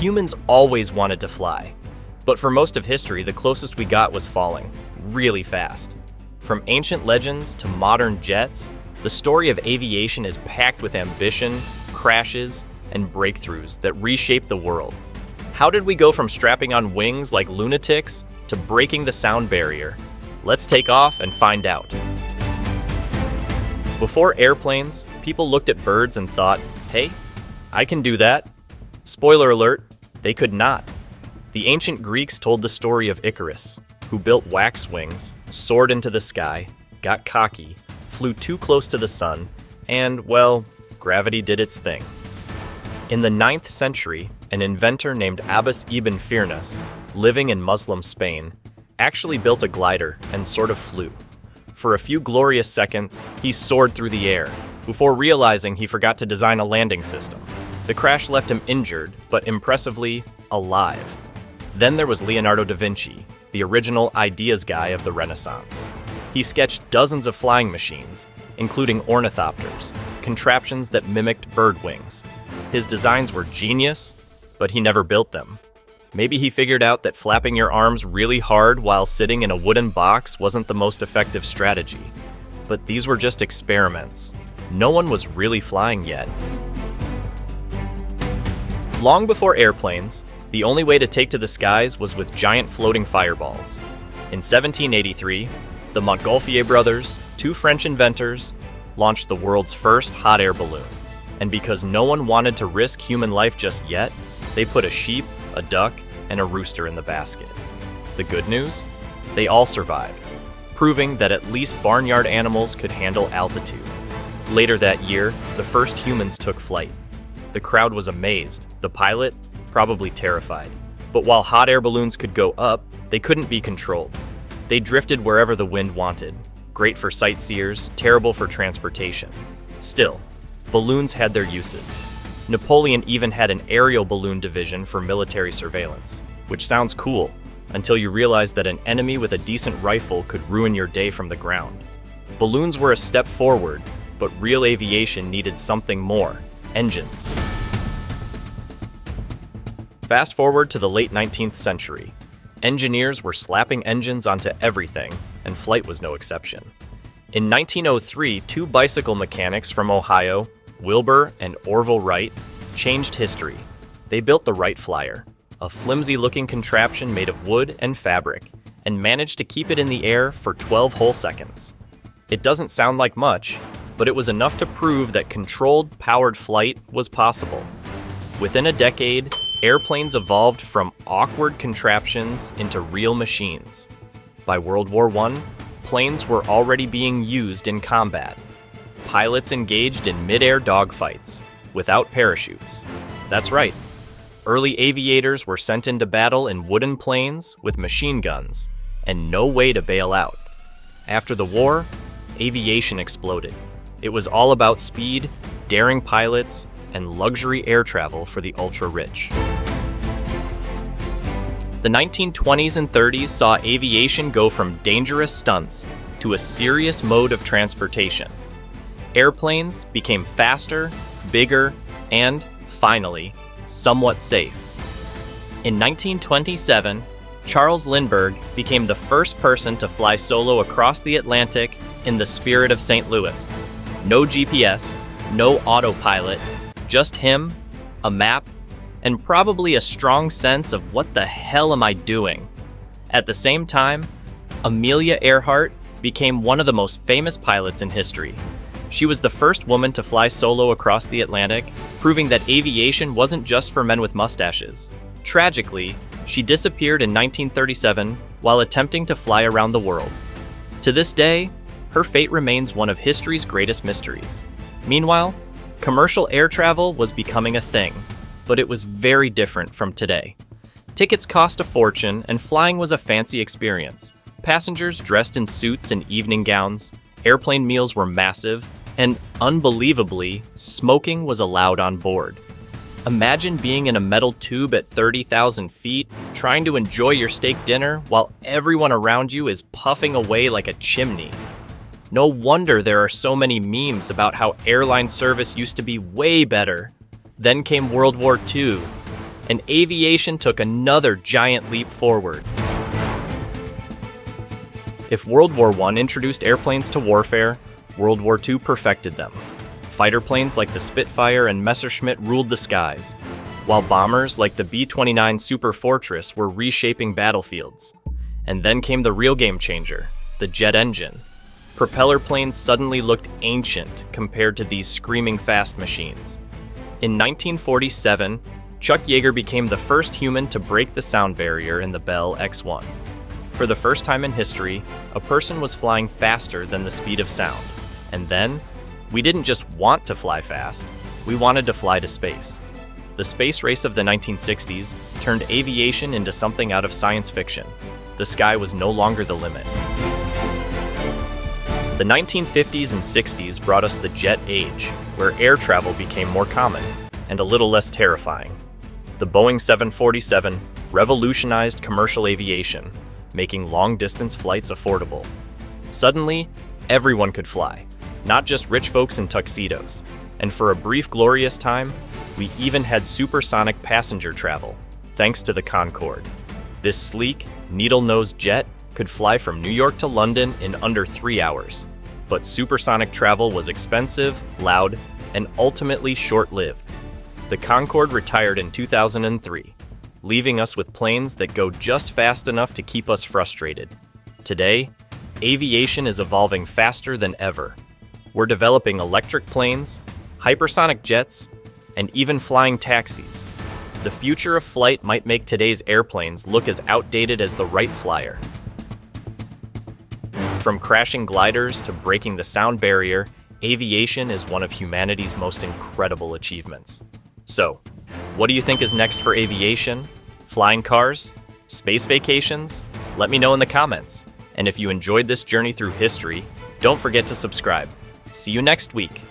Humans always wanted to fly, but for most of history, the closest we got was falling, really fast. From ancient legends to modern jets, the story of aviation is packed with ambition, crashes, and breakthroughs that reshape the world. How did we go from strapping on wings like lunatics to breaking the sound barrier? Let's take off and find out. Before airplanes, people looked at birds and thought, hey, I can do that. Spoiler alert, they could not. The ancient Greeks told the story of Icarus, who built wax wings, soared into the sky, got cocky, flew too close to the sun, and, well, gravity did its thing. In the 9th century, an inventor named Abbas ibn Firnas, living in Muslim Spain, actually built a glider and sort of flew. For a few glorious seconds, he soared through the air, before realizing he forgot to design a landing system. The crash left him injured, but impressively, alive. Then there was Leonardo da Vinci, the original ideas guy of the Renaissance. He sketched dozens of flying machines, including ornithopters, contraptions that mimicked bird wings. His designs were genius, but he never built them. Maybe he figured out that flapping your arms really hard while sitting in a wooden box wasn't the most effective strategy. But these were just experiments. No one was really flying yet. Long before airplanes, the only way to take to the skies was with giant floating fireballs. In 1783, the Montgolfier brothers, two French inventors, launched the world's first hot air balloon. And because no one wanted to risk human life just yet, they put a sheep, a duck, and a rooster in the basket. The good news? They all survived, proving that at least barnyard animals could handle altitude. Later that year, the first humans took flight. The crowd was amazed, the pilot probably terrified. But while hot air balloons could go up, they couldn't be controlled. They drifted wherever the wind wanted. Great for sightseers, terrible for transportation. Still, balloons had their uses. Napoleon even had an aerial balloon division for military surveillance, which sounds cool, until you realize that an enemy with a decent rifle could ruin your day from the ground. Balloons were a step forward, but real aviation needed something more: engines. Fast forward to the late 19th century. Engineers were slapping engines onto everything, and flight was no exception. In 1903, two bicycle mechanics from Ohio, Wilbur and Orville Wright, changed history. They built the Wright Flyer, a flimsy-looking contraption made of wood and fabric, and managed to keep it in the air for 12 whole seconds. It doesn't sound like much, but it was enough to prove that controlled, powered flight was possible. Within a decade, airplanes evolved from awkward contraptions into real machines. By World War I, planes were already being used in combat. Pilots engaged in mid-air dogfights, without parachutes. That's right. Early aviators were sent into battle in wooden planes with machine guns, and no way to bail out. After the war, aviation exploded. It was all about speed, daring pilots, and luxury air travel for the ultra-rich. The 1920s and 30s saw aviation go from dangerous stunts to a serious mode of transportation. Airplanes became faster, bigger, and, finally, somewhat safe. In 1927, Charles Lindbergh became the first person to fly solo across the Atlantic in the Spirit of St. Louis. No GPS, no autopilot, just him, a map, and probably a strong sense of what the hell am I doing? At the same time, Amelia Earhart became one of the most famous pilots in history. She was the first woman to fly solo across the Atlantic, proving that aviation wasn't just for men with mustaches. Tragically, she disappeared in 1937 while attempting to fly around the world. To this day, her fate remains one of history's greatest mysteries. Meanwhile, commercial air travel was becoming a thing, but it was very different from today. Tickets cost a fortune, and flying was a fancy experience. Passengers dressed in suits and evening gowns, airplane meals were massive, and unbelievably, smoking was allowed on board. Imagine being in a metal tube at 30,000 feet, trying to enjoy your steak dinner while everyone around you is puffing away like a chimney. No wonder there are so many memes about how airline service used to be way better. Then came World War II, and aviation took another giant leap forward. If World War I introduced airplanes to warfare, World War II perfected them. Fighter planes like the Spitfire and Messerschmitt ruled the skies, while bombers like the B-29 Super Fortress were reshaping battlefields. And then came the real game changer, the jet engine. Propeller planes suddenly looked ancient compared to these screaming fast machines. In 1947, Chuck Yeager became the first human to break the sound barrier in the Bell X-1. For the first time in history, a person was flying faster than the speed of sound. And then, we didn't just want to fly fast, we wanted to fly to space. The space race of the 1960s turned aviation into something out of science fiction. The sky was no longer the limit. The 1950s and 60s brought us the jet age, where air travel became more common and a little less terrifying. The Boeing 747 revolutionized commercial aviation, making long-distance flights affordable. Suddenly, everyone could fly, not just rich folks in tuxedos. And for a brief, glorious time, we even had supersonic passenger travel, thanks to the Concorde. This sleek, needle-nosed jet could fly from New York to London in under 3 hours. But supersonic travel was expensive, loud, and ultimately short-lived. The Concorde retired in 2003, leaving us with planes that go just fast enough to keep us frustrated. Today, aviation is evolving faster than ever. We're developing electric planes, hypersonic jets, and even flying taxis. The future of flight might make today's airplanes look as outdated as the Wright Flyer. From crashing gliders to breaking the sound barrier, aviation is one of humanity's most incredible achievements. So, what do you think is next for aviation? Flying cars? Space vacations? Let me know in the comments. And if you enjoyed this journey through history, don't forget to subscribe. See you next week.